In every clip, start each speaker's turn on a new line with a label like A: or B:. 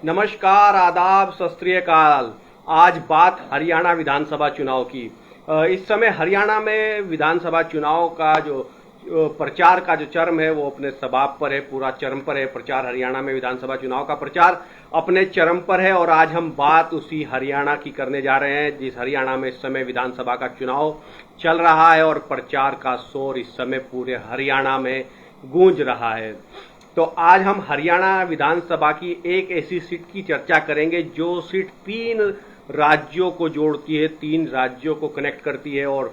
A: नमस्कार, आदाब, सत श्री अकाल। आज बात हरियाणा विधानसभा चुनाव की। इस समय हरियाणा में विधानसभा चुनाव का जो प्रचार का जो चरम है वो अपने समाप्त पर है, पूरा चरम पर है। प्रचार हरियाणा में विधानसभा चुनाव का प्रचार अपने चरम पर है और आज हम बात उसी हरियाणा की करने जा रहे हैं जिस हरियाणा में इस समय विधानसभा का चुनाव चल रहा है और प्रचार का शोर इस समय पूरे हरियाणा में गूंज रहा है। तो आज हम हरियाणा विधानसभा की एक ऐसी सीट की चर्चा करेंगे जो सीट 3 राज्यों को जोड़ती है, 3 राज्यों को कनेक्ट करती है और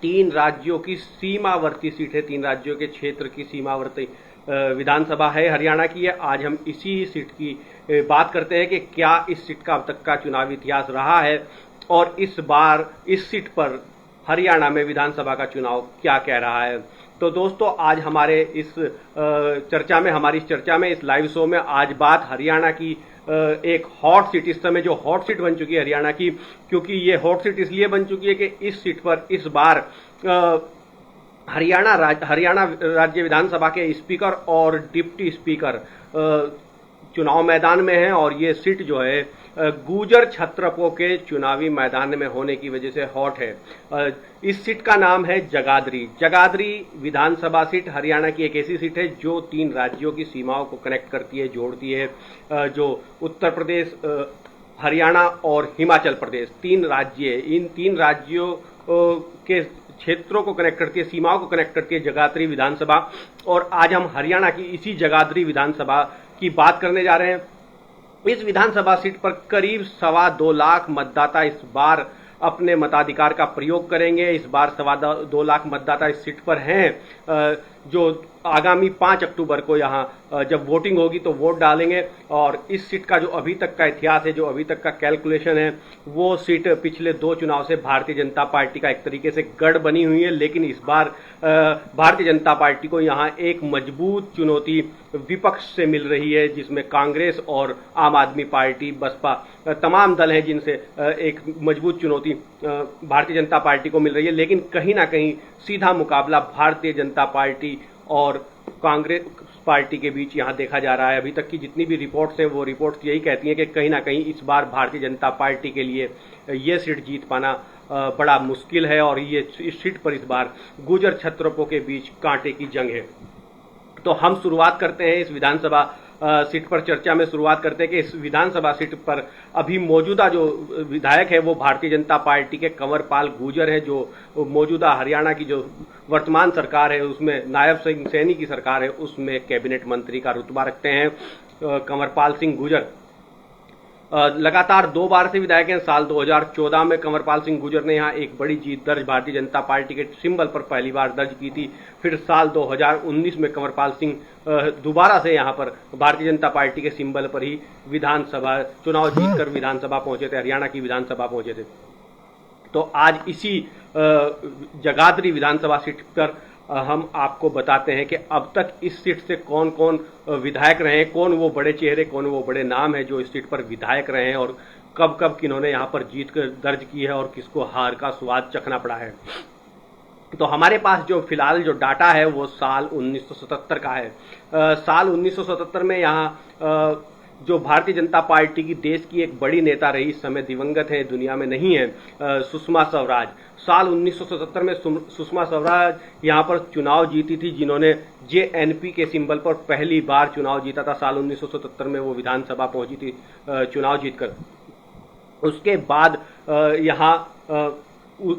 A: 3 राज्यों की सीमावर्ती सीट है, 3 राज्यों के क्षेत्र की सीमावर्ती विधानसभा है हरियाणा की है। आज हम इसी सीट की बात करते हैं कि क्या इस सीट का अब तक का चुनावी इतिहास रहा है और इस बार इस सीट पर हरियाणा में विधानसभा का चुनाव क्या कह रहा है। तो दोस्तों, आज हमारे इस चर्चा में इस लाइव शो में आज बात हरियाणा की एक हॉट सीट, इस समय जो हॉट सीट बन चुकी है हरियाणा की, क्योंकि ये हॉट सीट इसलिए बन चुकी है कि इस सीट पर इस बार हरियाणा राज्य विधानसभा के स्पीकर और डिप्टी स्पीकर चुनाव मैदान में हैं और ये सीट जो है गुर्जर छत्रपों के चुनावी मैदान में होने की वजह से हॉट है। इस सीट का नाम है जगाधरी। जगाधरी विधानसभा सीट हरियाणा की एक ऐसी सीट है जो 3 राज्यों की सीमाओं को कनेक्ट करती है, जोड़ती है। जो उत्तर प्रदेश, हरियाणा और हिमाचल प्रदेश 3 राज्य है, इन 3 राज्यों के क्षेत्रों को कनेक्ट करती है, सीमाओं को कनेक्ट करती है जगाधरी विधानसभा। और आज हम हरियाणा की इसी जगाधरी विधानसभा की बात करने जा रहे हैं। इस विधानसभा सीट पर करीब 2.25 लाख मतदाता इस बार अपने मताधिकार का प्रयोग करेंगे। इस बार 2.25 लाख मतदाता इस सीट पर हैं जो आगामी 5 अक्टूबर को यहाँ जब वोटिंग होगी तो वोट डालेंगे। और इस सीट का जो अभी तक का इतिहास है, जो अभी तक का कैलकुलेशन है, वो सीट पिछले 2 चुनाव से भारतीय जनता पार्टी का एक तरीके से गढ़ बनी हुई है। लेकिन इस बार भारतीय जनता पार्टी को यहाँ एक मजबूत चुनौती विपक्ष से मिल रही है, जिसमें कांग्रेस और आम आदमी पार्टी, बसपा, तमाम दल हैं जिनसे एक मजबूत चुनौती भारतीय जनता पार्टी को मिल रही है। लेकिन कहीं ना कहीं सीधा मुकाबला भारतीय जनता पार्टी और कांग्रेस पार्टी के बीच यहां देखा जा रहा है। अभी तक की जितनी भी रिपोर्ट्स हैं वो रिपोर्ट्स यही कहती हैं कि कहीं ना कहीं इस बार भारतीय जनता पार्टी के लिए ये सीट जीत पाना बड़ा मुश्किल है और ये इस सीट पर इस बार गुर्जर छत्रपों के बीच कांटे की जंग है। तो हम शुरुआत करते हैं इस विधानसभा सीट पर चर्चा में शुरुआत करते हैं कि इस विधानसभा सीट पर अभी मौजूदा जो विधायक है वो भारतीय जनता पार्टी के कंवरपाल गुर्जर है। जो मौजूदा हरियाणा की जो वर्तमान सरकार है उसमें नायब सिंह सैनी की सरकार है, उसमें कैबिनेट मंत्री का रुतबा रखते हैं कंवरपाल सिंह गुर्जर। लगातार 2 बार से विधायक हैं। साल 2014 में कंवरपाल सिंह गुर्जर ने यहाँ एक बड़ी जीत दर्ज भारतीय जनता पार्टी के सिंबल पर पहली बार दर्ज की थी। फिर साल 2019 में कंवरपाल सिंह दोबारा से यहाँ पर भारतीय जनता पार्टी के सिंबल पर ही विधानसभा चुनाव जीतकर विधानसभा पहुंचे थे, हरियाणा की विधानसभा पहुंचे थे। तो आज इसी जगाधरी विधानसभा सीट पर हम आपको बताते हैं कि अब तक इस सीट से कौन कौन विधायक रहे हैं, कौन वो बड़े चेहरे, कौन वो बड़े नाम है जो इस सीट पर विधायक रहे हैं और कब कब किन्होंने यहाँ पर जीत कर दर्ज की है और किसको हार का स्वाद चखना पड़ा है। तो हमारे पास जो फिलहाल जो डाटा है वो साल 1977 का है। साल 1977 में यहाँ जो भारतीय जनता पार्टी की देश की एक बड़ी नेता रही, इस समय दिवंगत है, दुनिया में नहीं है, सुषमा स्वराज। साल 1977 में सुषमा स्वराज यहाँ पर चुनाव जीती थी, जिन्होंने जेएनपी के सिंबल पर पहली बार चुनाव जीता था। साल 1977 में वो विधानसभा पहुंची थी चुनाव जीतकर। उसके बाद यहाँ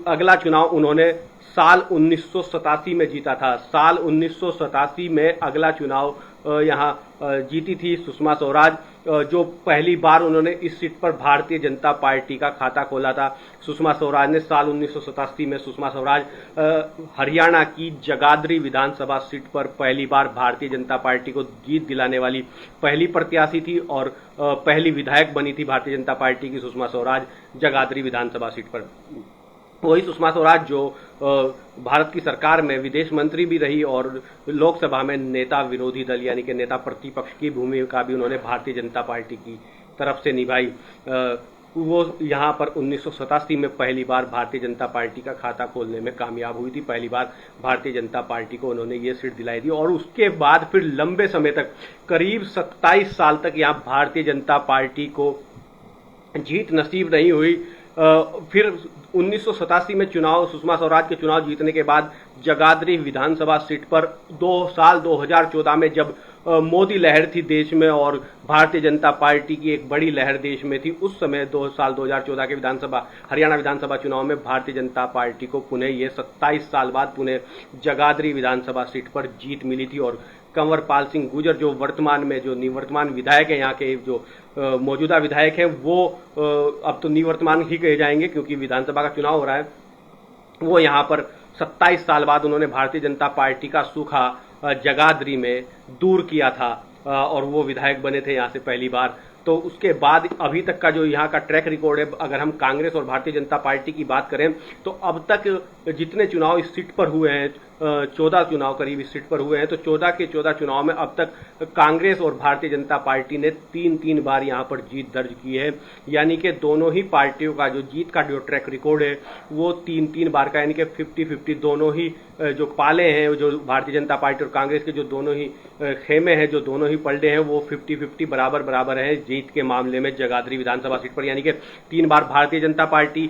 A: अगला चुनाव उन्होंने साल 1987 में जीता था। साल 1987 में अगला चुनाव यहाँ जीती थी सुषमा स्वराज, जो पहली बार उन्होंने इस सीट पर भारतीय जनता पार्टी का खाता खोला था। सुषमा स्वराज ने साल 1987 में सुषमा स्वराज हरियाणा की जगाधरी विधानसभा सीट पर पहली बार भारतीय जनता पार्टी को जीत दिलाने वाली पहली प्रत्याशी थी और पहली विधायक बनी थी भारतीय जनता पार्टी की सुषमा स्वराज जगाधरी विधानसभा सीट पर। वही सुषमा स्वराज जो भारत की सरकार में विदेश मंत्री भी रही और लोकसभा में नेता विरोधी दल यानी कि नेता प्रतिपक्ष की भूमिका भी उन्होंने भारतीय जनता पार्टी की तरफ से निभाई। वो यहाँ पर 1987 में पहली बार भारतीय जनता पार्टी का खाता खोलने में कामयाब हुई थी। पहली बार भारतीय जनता पार्टी को उन्होंने ये सीट दिलाई थी और उसके बाद फिर लंबे समय तक, करीब 27 साल तक यहाँ भारतीय जनता पार्टी को जीत नसीब नहीं हुई। फिर 1987 में चुनाव, सुषमा स्वराज के चुनाव जीतने के बाद जगाधरी विधानसभा सीट पर 2014 में जब मोदी लहर थी देश में और भारतीय जनता पार्टी की एक बड़ी लहर देश में थी, उस समय 2014 के हरियाणा विधानसभा चुनाव में भारतीय जनता पार्टी को पुनः ये 27 साल बाद पुनः जगाधरी विधानसभा सीट पर जीत मिली थी और कंवरपाल सिंह गुर्जर जो निवर्तमान विधायक है, यहाँ के जो मौजूदा विधायक हैं, वो अब तो निवर्तमान ही कहे जाएंगे क्योंकि विधानसभा का चुनाव हो रहा है। वो यहाँ पर 27 साल बाद उन्होंने भारतीय जनता पार्टी का सूखा जगाधरी में दूर किया था और वो विधायक बने थे यहाँ से पहली बार। तो उसके बाद अभी तक का जो यहाँ का ट्रैक रिकॉर्ड है, अगर हम कांग्रेस और भारतीय जनता पार्टी की बात करें तो अब तक जितने चुनाव इस सीट पर हुए हैं, 14 चुनाव करीब इस सीट पर हुए हैं, तो 14 के 14 चुनाव में अब तक कांग्रेस और भारतीय जनता पार्टी ने 3-3 बार यहाँ पर जीत दर्ज की है। यानी कि दोनों ही पार्टियों का जो जीत का जो ट्रैक रिकॉर्ड है वो 3-3 बार का, यानी कि 50-50 दोनों ही जो पाले हैं, जो भारतीय जनता पार्टी और कांग्रेस के जो दोनों ही खेमे हैं, जो दोनों ही पलड़े हैं, वो 50-50 बराबर बराबर है जीत के मामले में जगाधरी विधानसभा सीट पर। यानी कि 3 बार भारतीय जनता पार्टी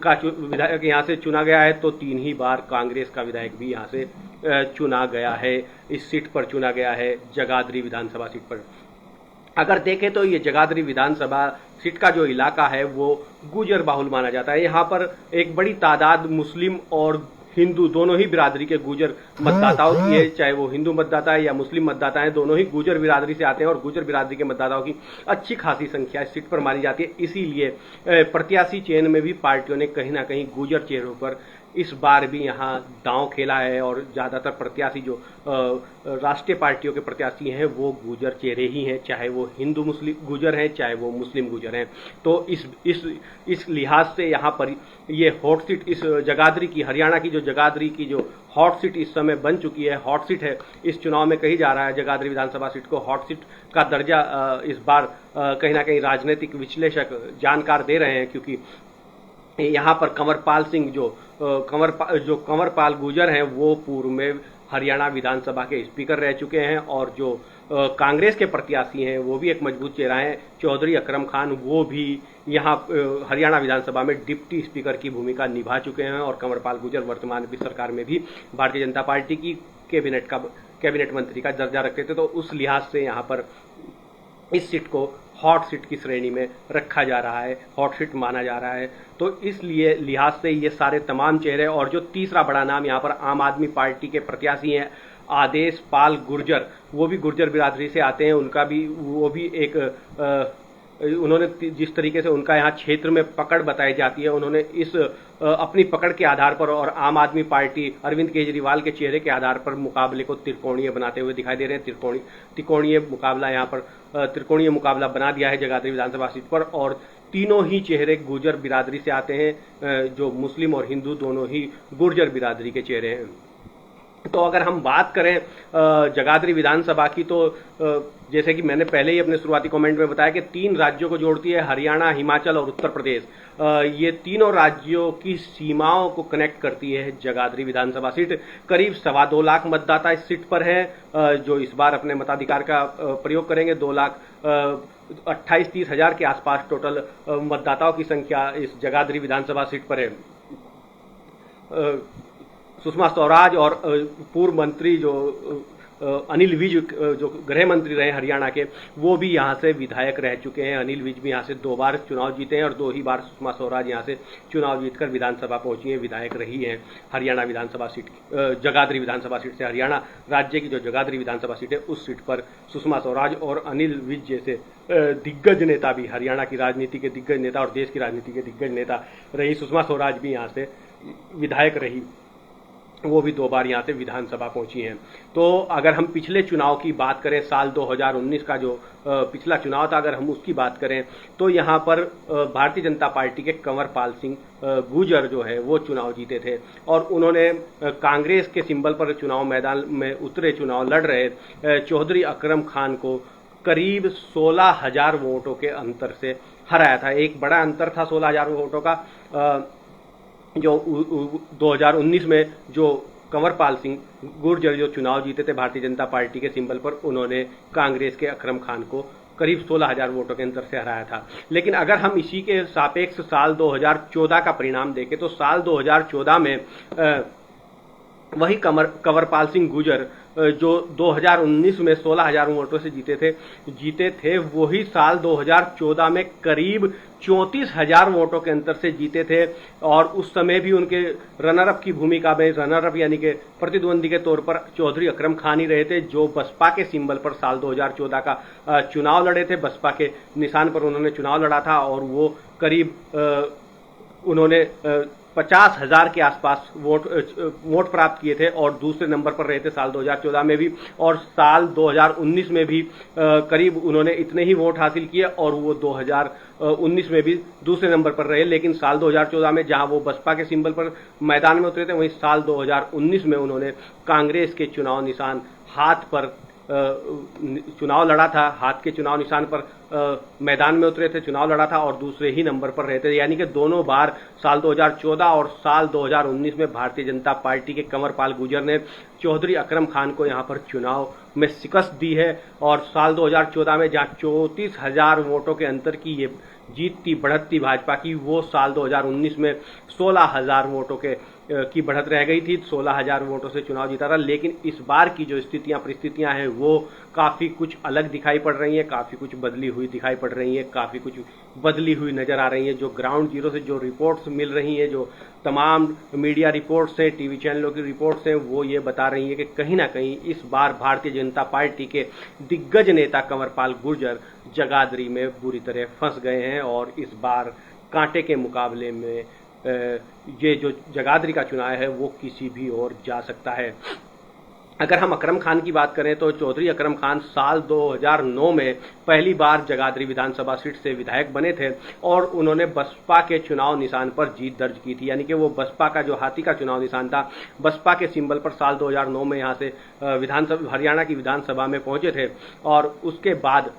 A: का विधायक यहाँ से चुना गया है तो 3 ही बार कांग्रेस का विधायक भी यहाँ से चुना गया है, इस सीट पर चुना गया है जगाधरी विधानसभा सीट पर। अगर देखें तो ये जगाधरी विधानसभा सीट का जो इलाका है वो गुर्जर बाहुल माना जाता है। यहाँ पर एक बड़ी तादाद मुस्लिम और हिंदू दोनों ही बिरादरी के गुर्जर मतदाताओं की है, चाहे वो हिंदू मतदाता है या मुस्लिम मतदाता है, दोनों ही गुर्जर बिरादरी से आते हैं और गुर्जर बिरादरी के मतदाताओं की अच्छी खासी संख्या इस सीट पर मानी जाती है। इसीलिए प्रत्याशी चयन में भी पार्टियों ने कहीं ना कहीं गुर्जर चेहरों पर इस बार भी यहाँ दांव खेला है और ज्यादातर प्रत्याशी जो राष्ट्रीय पार्टियों के प्रत्याशी हैं वो गुर्जर चेहरे ही हैं, चाहे वो हिंदू मुस्लिम गुर्जर हैं चाहे वो मुस्लिम गुर्जर हैं। तो इस लिहाज से यहाँ पर ये हॉट सीट, इस जगाधरी की, हरियाणा की जो जगाधरी की जो हॉट सीट इस समय बन चुकी है, हॉट सीट है इस चुनाव में कही जा रहा है। जगाधरी विधानसभा सीट को हॉट सीट का दर्जा इस बार कहीं ना कहीं राजनीतिक विश्लेषक जानकार दे रहे हैं, क्योंकि यहाँ पर कंवरपाल सिंह जो कंवरपाल गुर्जर हैं वो पूर्व में हरियाणा विधानसभा के स्पीकर रह चुके हैं और जो कांग्रेस के प्रत्याशी हैं वो भी एक मजबूत चेहरा है, चौधरी अकरम खान, वो भी यहाँ हरियाणा विधानसभा में डिप्टी स्पीकर की भूमिका निभा चुके हैं और कंवरपाल गुर्जर वर्तमान भी सरकार में भी भारतीय जनता पार्टी की कैबिनेट मंत्री का दर्जा रखते थे। तो उस लिहाज से यहाँ पर इस सीट को हॉट सीट की श्रेणी में रखा जा रहा है, हॉट सीट माना जा रहा है। तो इसलिए लिहाज से ये सारे तमाम चेहरे, और जो तीसरा बड़ा नाम यहाँ पर आम आदमी पार्टी के प्रत्याशी हैं आदेश पाल गुर्जर, वो भी गुर्जर बिरादरी से आते हैं, वो भी एक उन्होंने जिस तरीके से उनका यहाँ क्षेत्र में पकड़ बताई जाती है, उन्होंने इस अपनी पकड़ के आधार पर और आम आदमी पार्टी अरविंद केजरीवाल के चेहरे के आधार पर मुकाबले को त्रिकोणीय बनाते हुए दिखाई दे रहे हैं। त्रिकोणीय मुकाबला यहाँ पर त्रिकोणीय मुकाबला बना दिया है जगाधरी विधानसभा सीट पर और तीनों ही चेहरे गुर्जर बिरादरी से आते हैं, जो मुस्लिम और हिंदू दोनों ही गुर्जर बिरादरी के चेहरे हैं। तो अगर हम बात करें जगाधरी विधानसभा की, तो जैसे कि मैंने पहले ही अपने शुरुआती कमेंट में बताया कि 3 राज्यों को जोड़ती है, हरियाणा, हिमाचल और उत्तर प्रदेश। ये तीनों राज्यों की सीमाओं को कनेक्ट करती है जगाधरी विधानसभा सीट। करीब 2.25 लाख मतदाता इस सीट पर हैं, जो इस बार अपने मताधिकार का प्रयोग करेंगे। 2,28,30 हजार के आसपास टोटल मतदाताओं की संख्या इस जगाधरी विधानसभा सीट पर है। सुषमा स्वराज और पूर्व मंत्री जो अनिल विज, जो गृह मंत्री रहे हरियाणा के, वो भी यहाँ से विधायक रह चुके हैं। अनिल विज भी यहाँ से 2 बार चुनाव जीते हैं और 2 ही बार सुषमा स्वराज यहाँ से चुनाव जीतकर विधानसभा पहुंची हैं, विधायक रही हैं हरियाणा विधानसभा सीट, जगाधरी विधानसभा सीट से। हरियाणा राज्य की जो जगाधरी विधानसभा सीट है उस सीट पर सुषमा स्वराज और अनिल विज जैसे दिग्गज नेता भी, हरियाणा की राजनीति के दिग्गज नेता और देश की राजनीति के दिग्गज नेता रही सुषमा स्वराज भी यहाँ से विधायक रही, वो भी 2 बार यहाँ से विधानसभा पहुंची हैं। तो अगर हम पिछले चुनाव की बात करें, साल 2019 का जो पिछला चुनाव था, अगर हम उसकी बात करें तो यहाँ पर भारतीय जनता पार्टी के कंवरपाल सिंह गुर्जर जो है वो चुनाव जीते थे और उन्होंने कांग्रेस के सिंबल पर चुनाव मैदान में उतरे, चुनाव लड़ रहे चौधरी अकरम खान को करीब 16,000 वोटों के अंतर से हराया था। एक बड़ा अंतर था 16,000 वोटों का, जो 2019 में जो कंवरपाल सिंह गुर्जर जो चुनाव जीते थे भारतीय जनता पार्टी के सिंबल पर, उन्होंने कांग्रेस के अकरम खान को करीब 16,000 वोटों के अंतर से हराया था। लेकिन अगर हम इसी के सापेक्ष साल 2014 का परिणाम देखें तो साल 2014 में वही कंवरपाल सिंह गुर्जर जो 2019 में 16,000 वोटों से जीते थे, वही साल 2014 में करीब 34,000 वोटों के अंतर से जीते थे। और उस समय भी उनके रनर अप की भूमिका में, रनर अप यानी कि प्रतिद्वंदी के तौर पर चौधरी अकरम खान ही रहे थे, जो बसपा के सिंबल पर साल 2014 का चुनाव लड़े थे। बसपा के निशान पर उन्होंने चुनाव लड़ा था और वो करीब उन्होंने 50,000 के आसपास वोट प्राप्त किए थे और दूसरे नंबर पर रहे थे साल 2014 में भी, और साल 2019 में भी करीब उन्होंने इतने ही वोट हासिल किए और वो 2019 में भी दूसरे नंबर पर रहे। लेकिन साल 2014 में जहां वो बसपा के सिंबल पर मैदान में उतरे थे, वहीं साल 2019 में उन्होंने कांग्रेस के चुनाव निशान हाथ पर चुनाव लड़ा था, हाथ के चुनाव निशान पर मैदान में उतरे थे, चुनाव लड़ा था और दूसरे ही नंबर पर रहे थे। यानी कि दोनों बार साल 2014 और साल 2019 में भारतीय जनता पार्टी के कंवरपाल गुर्जर ने चौधरी अकरम खान को यहां पर चुनाव में शिकस्त दी है। और साल 2014 में जहां 34,000 वोटों के अंतर की ये जीत थी, बढ़त थी भाजपा की, वो साल 2019 में 16,000 वोटों की बढ़त रह गई थी, 16,000 वोटों से चुनाव जीता था। लेकिन इस बार की जो परिस्थितियां हैं वो काफी कुछ अलग दिखाई पड़ रही हैं, काफी कुछ बदली हुई दिखाई पड़ रही है, काफी कुछ बदली हुई नजर आ रही है। जो ग्राउंड जीरो से जो रिपोर्ट्स मिल रही हैं, जो तमाम मीडिया रिपोर्ट्स हैं, टीवी चैनलों की रिपोर्ट्स हैं, वो ये बता रही है कि कहीं ना कहीं इस बार भारतीय जनता पार्टी के दिग्गज नेता कंवरपाल गुर्जर जगाधरी में बुरी तरह फंस गए हैं और इस बार कांटे के मुकाबले में ये जो जगाधरी का चुनाव है वो किसी भी ओर जा सकता है। अगर हम अकरम खान की बात करें तो चौधरी अकरम खान साल 2009 में पहली बार जगाधरी विधानसभा सीट से विधायक बने थे और उन्होंने बसपा के चुनाव निशान पर जीत दर्ज की थी। यानी कि वो बसपा का जो हाथी का चुनाव निशान था, बसपा के सिंबल पर साल 2009 में यहां से हरियाणा की विधानसभा में पहुंचे थे। और उसके बाद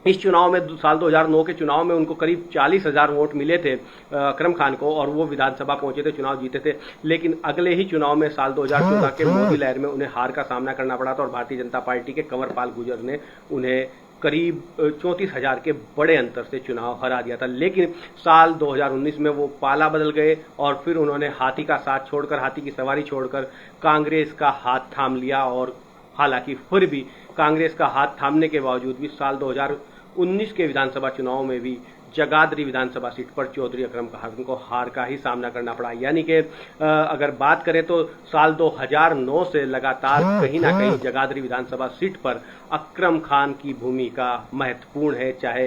A: इस चुनाव में साल 2009 के चुनाव में उनको करीब 40,000 वोट मिले थे अकरम खान को और वो विधानसभा पहुंचे थे, चुनाव जीते थे। लेकिन अगले ही चुनाव में साल 2014 के मोदी लहर में उन्हें हार का सामना करना पड़ा था और भारतीय जनता पार्टी के कंवरपाल गुर्जर ने उन्हें करीब 34,000 के बड़े अंतर से चुनाव हरा दिया था। लेकिन साल 2019 में वो पाला बदल गए और फिर उन्होंने हाथी का साथ छोड़कर, हाथी की सवारी छोड़कर कांग्रेस का हाथ थाम लिया। और हालांकि फिर भी कांग्रेस का हाथ थामने के बावजूद भी साल 2019 के विधानसभा चुनाव में भी जगाधरी विधानसभा सीट पर चौधरी अकरम खान को हार का ही सामना करना पड़ा। यानी कि अगर बात करें तो साल 2009 से लगातार कहीं ना कहीं जगाधरी विधानसभा सीट पर अकरम खान की भूमिका महत्वपूर्ण है, चाहे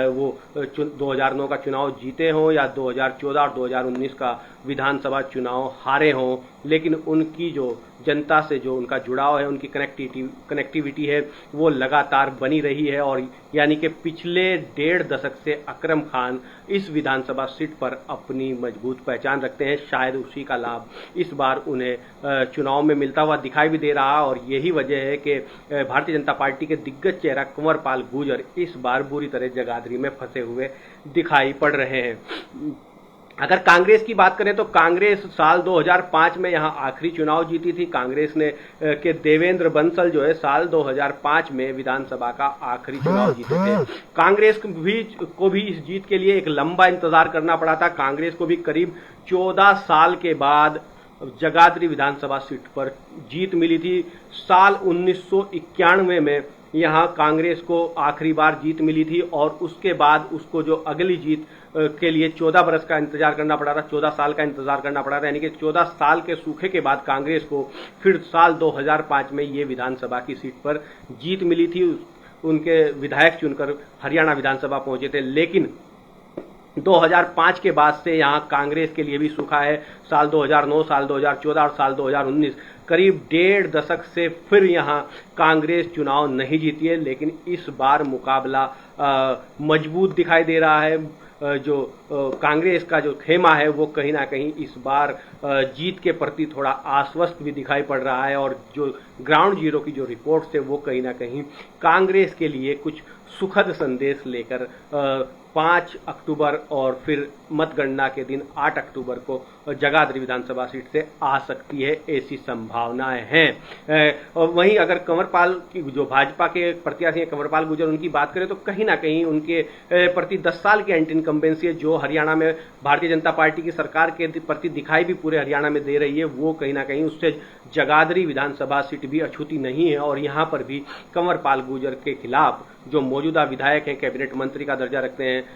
A: वो 2009 का चुनाव जीते हों या 2014 और 2019 का विधानसभा चुनाव हारे हों। लेकिन उनकी जो जनता से जो उनका जुड़ाव है, उनकी कनेक्टिविटी है, वो लगातार बनी रही है। और यानी कि पिछले 1.5 दशक से अकरम खान इस विधानसभा सीट पर अपनी मजबूत पहचान रखते हैं। शायद उसी का लाभ इस बार उन्हें चुनाव में मिलता हुआ दिखाई भी दे रहा। और यही वजह है कि भारतीय जनता पार्टी के दिग्गज चेहरा कंवरपाल गुर्जर इस बार बुरी तरह जगाधरी में फंसे हुए दिखाई पड़ रहे हैं। अगर कांग्रेस की बात करें तो कांग्रेस साल 2005 में यहां आखिरी चुनाव जीती थी। कांग्रेस ने के देवेंद्र बंसल जो है साल 2005 में विधानसभा का आखिरी चुनाव जीते थे। कांग्रेस को भी इस जीत के लिए एक लंबा इंतजार करना पड़ा था। कांग्रेस को भी करीब 14 साल के बाद जगाधरी विधानसभा सीट पर जीत मिली थी। साल 1991 में यहां कांग्रेस को आखिरी बार जीत मिली थी और उसके बाद उसको जो अगली जीत के लिए 14 बरस का इंतजार करना पड़ा था, 14 साल का इंतजार करना पड़ा था। यानी कि 14 साल के सूखे के बाद कांग्रेस को फिर साल 2005 में ये विधानसभा की सीट पर जीत मिली थी। उनके विधायक चुनकर हरियाणा विधानसभा पहुंचे थे। लेकिन 2005 के बाद से यहां कांग्रेस के लिए भी सूखा है। साल 2009, साल 2014 और साल 2019 करीब 1.5 दशक से फिर यहां कांग्रेस चुनाव नहीं जीती है। लेकिन इस बार मुकाबला मजबूत दिखाई दे रहा है। जो कांग्रेस का जो खेमा है वो कहीं ना कहीं इस बार जीत के प्रति थोड़ा आश्वस्त भी दिखाई पड़ रहा है, और जो ग्राउंड जीरो की जो रिपोर्ट्स थे वो कहीं ना कहीं कांग्रेस के लिए कुछ सुखद संदेश लेकर 5 अक्टूबर और फिर मतगणना के दिन 8 अक्टूबर को जगाधरी विधानसभा सीट से आ सकती है, ऐसी संभावनाएं हैं। और वहीं अगर कंवरपाल की जो भाजपा के प्रत्याशी हैं कंवरपाल गुर्जर, उनकी बात करें तो कहीं ना कहीं उनके प्रति 10 साल की एंटी इनकम्बेंसी है जो हरियाणा में भारतीय जनता पार्टी की सरकार के प्रति दिखाई भी पूरे हरियाणा में दे रही है, वो कहीं ना कहीं उससे जगाधरी विधानसभा सीट भी अछूती नहीं है। और यहां पर भी कंवरपाल गुर्जर के खिलाफ जो मौजूदा विधायक हैं, कैबिनेट मंत्री का दर्जा रखते हैं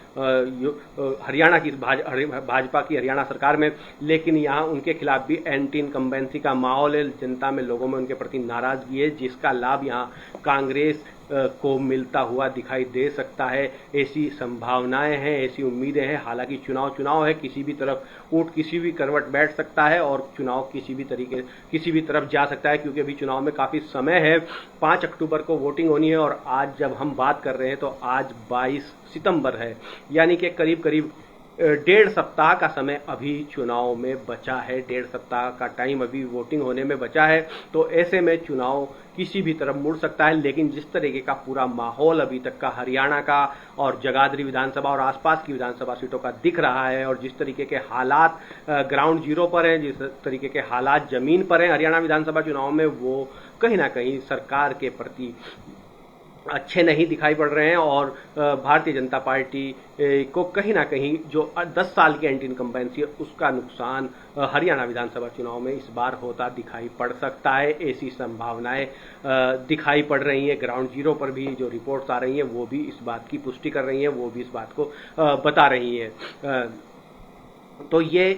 A: हरियाणा की भाजपा की हरियाणा सरकार में, लेकिन यहां उनके खिलाफ भी एंटी इनकम्बेंसी का माहौल है, जनता में लोगों में उनके प्रति नाराजगी है, जिसका लाभ यहां कांग्रेस को मिलता हुआ दिखाई दे सकता है। ऐसी संभावनाएं हैं, ऐसी उम्मीदें हैं। हालांकि चुनाव है, किसी भी तरफ ऊंट किसी भी करवट बैठ सकता है और चुनाव किसी भी तरफ जा सकता है, क्योंकि अभी चुनाव में काफी समय है। 5 अक्टूबर को वोटिंग होनी है और आज जब हम बात कर रहे हैं तो आज 22 सितंबर है, यानी कि करीब करीब 1.5 सप्ताह का समय अभी चुनाव में बचा है। 1.5 सप्ताह का टाइम अभी वोटिंग होने में बचा है, तो ऐसे में चुनाव किसी भी तरफ मुड़ सकता है। लेकिन जिस तरीके का पूरा माहौल अभी तक का हरियाणा का और जगाधरी विधानसभा और आसपास की विधानसभा सीटों का दिख रहा है, और जिस तरीके के हालात ग्राउंड जीरो पर हैं, जिस तरीके के हालात जमीन पर हैं हरियाणा विधानसभा चुनाव में, वो कहीं ना कहीं सरकार के प्रति अच्छे नहीं दिखाई पड़ रहे हैं। और भारतीय जनता पार्टी को कहीं ना कहीं जो 10 साल की एंटी इनकम्बेंसी है उसका नुकसान हरियाणा विधानसभा चुनाव में इस बार होता दिखाई पड़ सकता है। ऐसी संभावनाएं दिखाई पड़ रही हैं। ग्राउंड जीरो पर भी जो रिपोर्ट्स आ रही हैं वो भी इस बात की पुष्टि कर रही हैं, वो भी इस बात को बता रही हैं। तो ये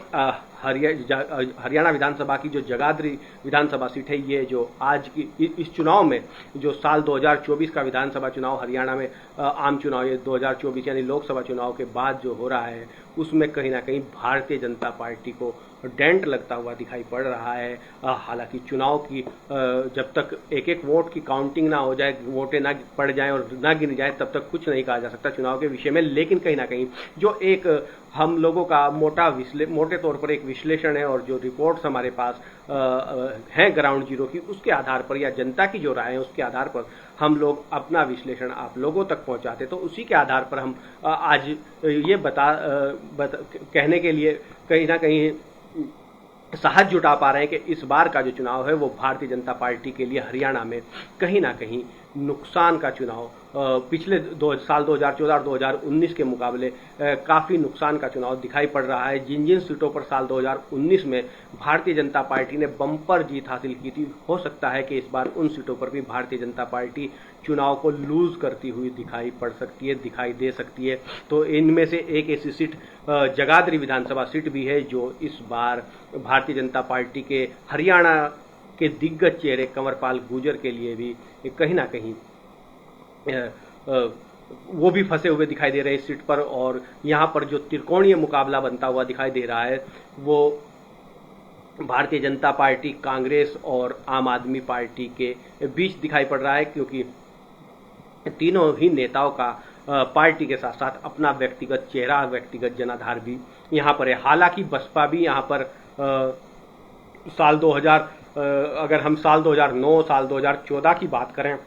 A: हरियाणा विधानसभा की जो जगाधरी विधानसभा सीट है, ये जो आज की इस चुनाव में जो साल 2024 का विधानसभा चुनाव हरियाणा में आम चुनाव, ये 2024 यानी लोकसभा चुनाव के बाद जो हो रहा है, उसमें कहीं ना कहीं भारतीय जनता पार्टी को डेंट लगता हुआ दिखाई पड़ रहा है। हालांकि चुनाव की जब तक एक एक वोट की काउंटिंग ना हो जाए, वोटें ना पड़ जाएं और ना गिन जाए, तब तक कुछ नहीं कहा जा सकता चुनाव के विषय में। लेकिन कहीं ना कहीं जो एक हम लोगों का मोटे तौर पर एक विश्लेषण है और जो रिपोर्ट्स हमारे पास हैं ग्राउंड जीरो की, उसके आधार पर या जनता की जो राय है उसके आधार पर हम लोग अपना विश्लेषण आप लोगों तक पहुंचाते। तो उसी के आधार पर हम आज ये कहने के लिए कहीं ना कहीं साहस जुटा पा रहे हैं कि इस बार का जो चुनाव है वो भारतीय जनता पार्टी के लिए हरियाणा में कहीं ना कहीं नुकसान का चुनाव, पिछले साल 2014 और 2019 के मुकाबले काफी नुकसान का चुनाव दिखाई पड़ रहा है। जिन जिन सीटों पर साल 2019 में भारतीय जनता पार्टी ने बम्पर जीत हासिल की थी, हो सकता है कि इस बार उन सीटों पर भी भारतीय जनता पार्टी चुनाव को लूज करती हुई दिखाई पड़ सकती है, दिखाई दे सकती है। तो इनमें से एक ऐसी सीट जगाधरी विधानसभा सीट भी है जो इस बार भारतीय जनता पार्टी के हरियाणा के दिग्गज चेहरे कंवरपाल गुर्जर के लिए भी कहीं ना कहीं वो भी फंसे हुए दिखाई दे रहे हैं इस सीट पर। और यहां पर जो त्रिकोणीय मुकाबला बनता हुआ दिखाई दे रहा है वो भारतीय जनता पार्टी, कांग्रेस और आम आदमी पार्टी के बीच दिखाई पड़ रहा है, क्योंकि तीनों ही नेताओं का पार्टी के साथ साथ अपना व्यक्तिगत चेहरा, व्यक्तिगत जनाधार भी यहां पर है। हालांकि बसपा भी यहां पर अगर हम साल 2009, साल 2014 की बात करें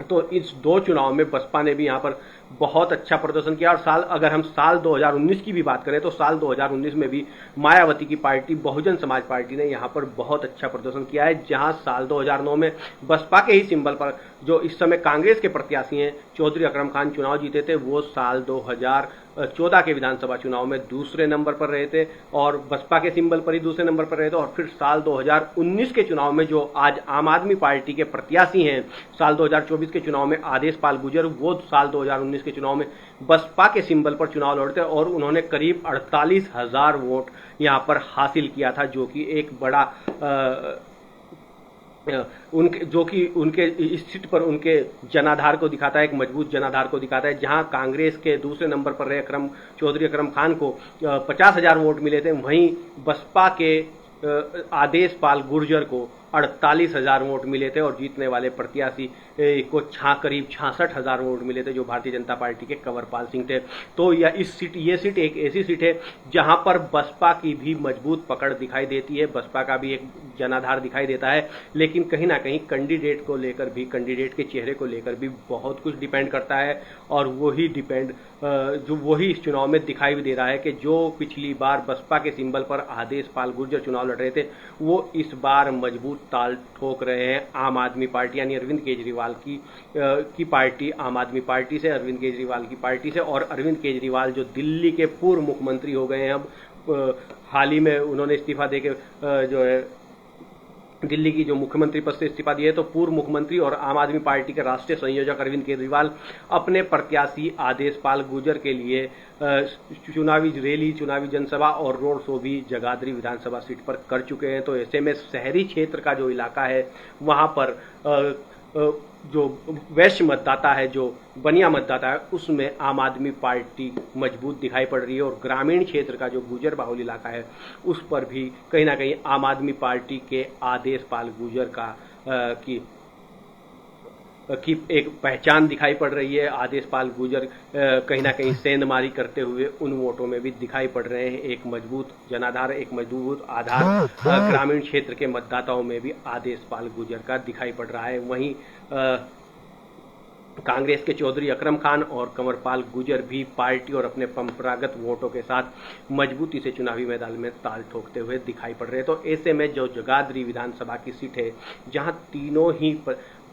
A: तो इस दो चुनाव में बसपा ने भी यहां पर बहुत अच्छा प्रदर्शन किया। और अगर हम साल 2019 की भी बात करें तो साल 2019 में भी मायावती की पार्टी बहुजन समाज पार्टी ने यहां पर बहुत अच्छा प्रदर्शन किया है। जहां साल 2009 में बसपा के ही सिंबल पर जो इस समय कांग्रेस के प्रत्याशी हैं चौधरी अकरम खान चुनाव जीते थे, वो साल 2014 के विधानसभा चुनाव में दूसरे नंबर पर रहे थे और बसपा के सिंबल पर ही दूसरे नंबर पर रहे थे। और फिर साल 2019 के चुनाव में जो आज आम आदमी पार्टी के प्रत्याशी हैं, साल 2024 के चुनाव में आदेश पाल गुर्जर, वो साल 2019 के चुनाव में बसपा के सिंबल पर चुनाव लड़ते और उन्होंने करीब 48,000 वोट यहां पर हासिल किया था, जो कि एक बड़ा उनके इस सीट पर उनके जनाधार को दिखाता है, एक मजबूत जनाधार को दिखाता है। जहां कांग्रेस के दूसरे नंबर पर रहे चौधरी अकरम खान को 50,000 वोट मिले थे, वहीं बसपा के आदेश पाल गुर्जर को 48,000 वोट मिले थे और जीतने वाले प्रत्याशी को करीब 66,000 वोट मिले थे, जो भारतीय जनता पार्टी के कंवरपाल सिंह थे। तो ये सीट एक ऐसी सीट है जहां पर बसपा की भी मजबूत पकड़ दिखाई देती है, बसपा का भी एक जनाधार दिखाई देता है, लेकिन कहीं ना कहीं कैंडिडेट को लेकर भी, कैंडिडेट के चेहरे को लेकर भी बहुत कुछ डिपेंड करता है। और वही इस चुनाव में दिखाई भी दे रहा है कि जो पिछली बार बसपा के सिंबल पर आदेश पाल गुर्जर चुनाव लड़ रहे थे, वो इस बार मजबूत ताल ठोक रहे हैं आम आदमी पार्टी, यानी अरविंद केजरीवाल की पार्टी, आम आदमी पार्टी से, अरविंद केजरीवाल की पार्टी से। और अरविंद केजरीवाल जो दिल्ली के पूर्व मुख्यमंत्री हो गए हैं, अब हाल ही में उन्होंने इस्तीफा देके जो है दिल्ली की जो मुख्यमंत्री पद से इस्तीफा दिए, तो पूर्व मुख्यमंत्री और आम आदमी पार्टी के राष्ट्रीय संयोजक अरविंद केजरीवाल अपने प्रत्याशी आदेश पाल गुर्जर के लिए चुनावी रैली, चुनावी जनसभा और रोड शो भी जगाधरी विधानसभा सीट पर कर चुके हैं। तो ऐसे में शहरी क्षेत्र का जो इलाका है, वहां पर जो वैश्य मतदाता है, जो बनिया मतदाता है, उसमें आम आदमी पार्टी मजबूत दिखाई पड़ रही है। और ग्रामीण क्षेत्र का जो गुर्जर बाहुल इलाका है, उस पर भी कहीं ना कहीं आम आदमी पार्टी के आदेश पाल गुर्जर की एक पहचान दिखाई पड़ रही है। आदेश पाल गुर्जर कहीं ना कहीं सेंधमारी करते हुए उन वोटों में भी दिखाई पड़ रहे हैं। एक मजबूत जनाधार, एक मजबूत आधार ग्रामीण क्षेत्र के मतदाताओं में भी आदेश पाल गुर्जर का दिखाई पड़ रहा है। वहीं कांग्रेस के चौधरी अकरम खान और कंवरपाल गुर्जर भी पार्टी और अपने परंपरागत वोटों के साथ मजबूती से चुनावी मैदान में ताल ठोकते हुए दिखाई पड़ रहे हैं। तो ऐसे में जो जगाधरी विधानसभा की सीट है, जहां तीनों ही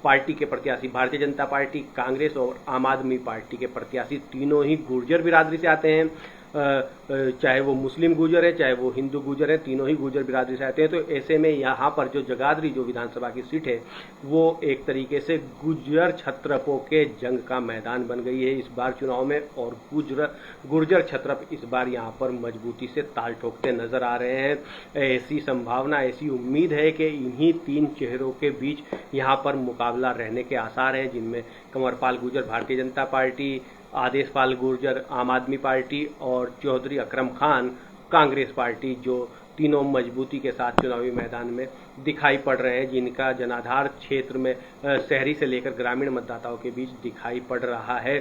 A: पार्टी के प्रत्याशी, भारतीय जनता पार्टी, कांग्रेस और आम आदमी पार्टी के प्रत्याशी, तीनों ही गुर्जर बिरादरी से आते हैं, चाहे वो मुस्लिम गुर्जर है, चाहे वो हिंदू गुर्जर है, तीनों ही गुर्जर बिरादरी से आते हैं। तो ऐसे में यहाँ पर जो जगाधरी जो विधानसभा की सीट है, वो एक तरीके से गुर्जर क्षत्रपों के जंग का मैदान बन गई है इस बार चुनाव में। और गुर्जर क्षत्रप इस बार यहाँ पर मजबूती से ताल ठोकते नजर आ रहे हैं। ऐसी संभावना, ऐसी उम्मीद है कि इन्हीं तीन चेहरों के बीच यहाँ पर मुकाबला रहने के आसार हैं, जिनमें कंवरपाल गुर्जर भारतीय जनता पार्टी, आदेश पाल गुर्जर आम आदमी पार्टी और चौधरी अकरम खान कांग्रेस पार्टी, जो तीनों मजबूती के साथ चुनावी मैदान में दिखाई पड़ रहे हैं, जिनका जनाधार क्षेत्र में शहरी से लेकर ग्रामीण मतदाताओं के बीच दिखाई पड़ रहा है।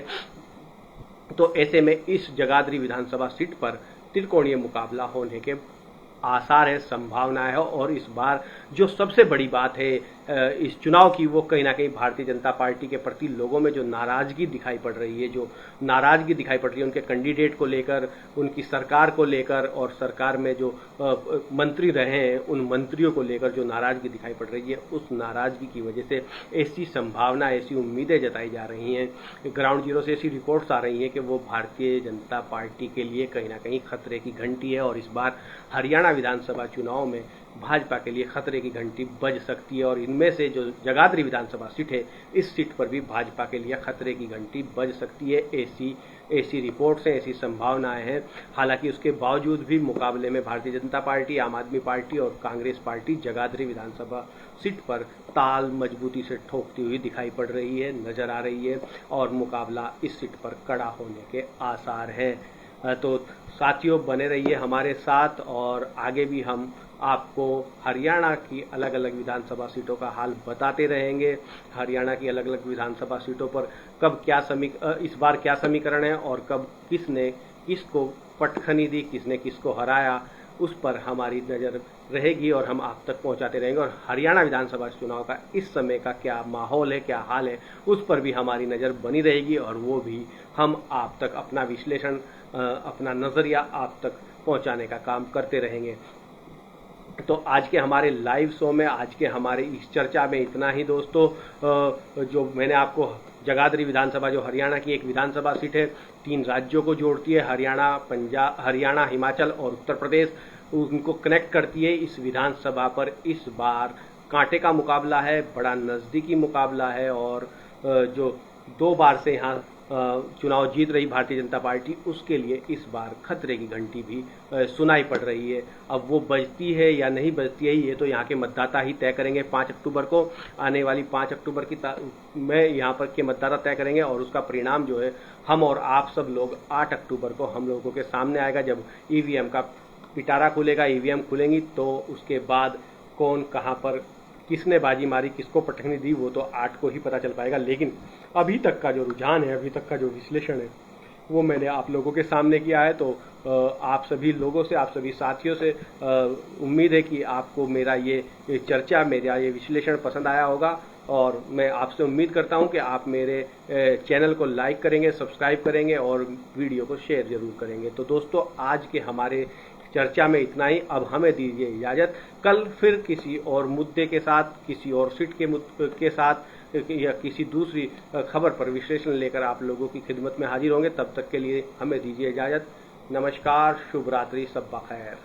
A: तो ऐसे में इस जगाधरी विधानसभा सीट पर त्रिकोणीय मुकाबला होने के आसार है, संभावना है। और इस बार जो सबसे बड़ी बात है इस चुनाव की, वो कहीं ना कहीं भारतीय जनता पार्टी के प्रति लोगों में जो नाराजगी दिखाई पड़ रही है, उनके कैंडिडेट को लेकर, उनकी सरकार को लेकर, और सरकार में जो मंत्री रहे हैं उन मंत्रियों को लेकर जो नाराजगी दिखाई पड़ रही है, उस नाराजगी की वजह से ऐसी संभावना, ऐसी उम्मीदें जताई जा रही हैं, ग्राउंड जीरो से ऐसी रिपोर्ट्स आ रही हैं कि वो भारतीय जनता पार्टी के लिए कहीं ना कहीं खतरे की घंटी है। और इस बार हरियाणा विधानसभा चुनाव में भाजपा के लिए खतरे की घंटी बज सकती है। और इनमें से जो जगाधरी विधानसभा सीट है, इस सीट पर भी भाजपा के लिए खतरे की घंटी बज सकती है। ऐसी रिपोर्ट्स हैं, ऐसी संभावनाएं हैं। हालांकि उसके बावजूद भी मुकाबले में भारतीय जनता पार्टी, आम आदमी पार्टी और कांग्रेस पार्टी जगाधरी विधानसभा सीट पर ताल मजबूती से ठोकती हुई दिखाई पड़ रही है, नजर आ रही है। और मुकाबला इस सीट पर कड़ा होने के आसार हैं। तो साथियों, बने रहिए हमारे साथ और आगे भी हम आपको हरियाणा की अलग अलग विधानसभा सीटों का हाल बताते रहेंगे। हरियाणा की अलग अलग विधानसभा सीटों पर कब इस बार क्या समीकरण है और कब किसने किसको पटखनी दी, किसने किसको हराया, उस पर हमारी नज़र रहेगी और हम आप तक पहुंचाते रहेंगे। और हरियाणा विधानसभा चुनाव का इस समय का क्या माहौल है, क्या हाल है, उस पर भी हमारी नज़र बनी रहेगी और वो भी हम आप तक अपना विश्लेषण, अपना नज़रिया आप तक पहुंचाने का काम करते रहेंगे। तो आज के हमारे लाइव शो में, आज के हमारे इस चर्चा में इतना ही दोस्तों। जो मैंने आपको जगाधरी विधानसभा, जो हरियाणा की एक विधानसभा सीट है, 3 राज्यों को जोड़ती है, हरियाणा, हिमाचल और उत्तर प्रदेश, उनको कनेक्ट करती है। इस विधानसभा पर इस बार कांटे का मुकाबला है, बड़ा नज़दीकी मुकाबला है। और जो 2 बार से यहाँ चुनाव जीत रही भारतीय जनता पार्टी, उसके लिए इस बार खतरे की घंटी भी सुनाई पड़ रही है। अब वो बजती है या नहीं बजती है, ये तो यहाँ के मतदाता ही तय करेंगे। 5 अक्टूबर को आने वाली 5 अक्टूबर में यहाँ पर के मतदाता तय करेंगे और उसका परिणाम जो है हम और आप सब लोग 8 अक्टूबर को हम लोगों के सामने आएगा। जब ईवीएम का पिटारा खुलेगा, ईवीएम खुलेंगी, तो उसके बाद कौन कहाँ पर किसने बाजी मारी, किसको पटखनी दी, वो तो 8 को ही पता चल पाएगा। लेकिन अभी तक का जो रुझान है, अभी तक का जो विश्लेषण है, वो मैंने आप लोगों के सामने किया है। तो आप सभी लोगों से, आप सभी साथियों से उम्मीद है कि आपको मेरा ये चर्चा, मेरा ये विश्लेषण पसंद आया होगा। और मैं आपसे उम्मीद करता हूं कि आप मेरे चैनल को लाइक करेंगे, सब्सक्राइब करेंगे और वीडियो को शेयर जरूर करेंगे। तो दोस्तों, आज के हमारे चर्चा में इतना ही। अब हमें दीजिए इजाज़त। कल फिर किसी और मुद्दे के साथ, किसी और सीट के साथ या किसी दूसरी खबर पर विश्लेषण लेकर आप लोगों की खिदमत में हाजिर होंगे। तब तक के लिए हमें दीजिए इजाज़त। नमस्कार, शुभ रात्रि, सब बखैर।